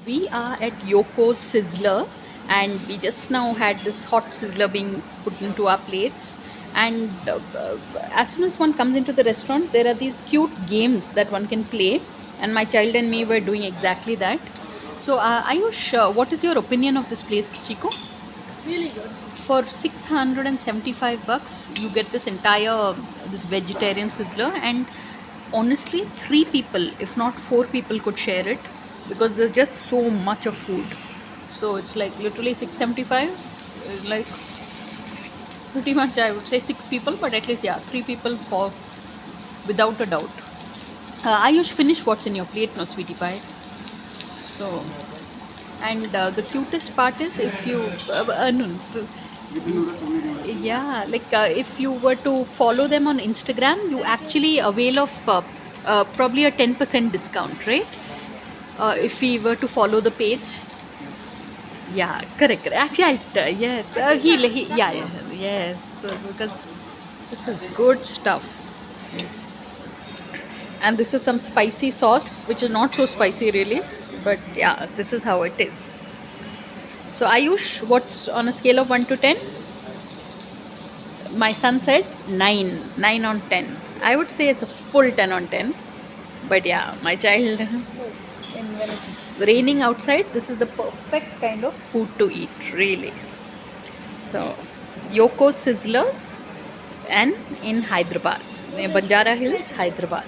We are at Yoko's Sizzler, and we just now had this hot sizzler being put into our plates. And as soon as one comes into the restaurant, there are these cute games that one can play, and my child and me were doing exactly that. So, Ayush, what is your opinion of this place, Chico? Really good. For 675 bucks, you get this entire this vegetarian sizzler, and honestly, three people, if not four people, could share it because there's just so much of food. So it's like literally 675 is like pretty much, I would say, six people, but at least yeah, three people for without a doubt. Ayush, finish what's in your plate, no sweetie pie. So, and the cutest part is if you no, yeah, like if you were to follow them on Instagram, you actually avail of probably a 10% discount, right? If we were to follow the page. Yeah, correct. Actually, yes, yeah, yeah, yes, because this is good stuff. And this is some spicy sauce, which is not so spicy really, but yeah, this is how it is. So Ayush, what's on a scale of 1 to 10? My son said 9. 9 on 10. I would say it's a full 10 on 10. But yeah, my child, and when it's raining outside, this is the perfect kind of food to eat, really. So, Yoko Sizzlers and in Hyderabad, near Banjara Hills, Hyderabad.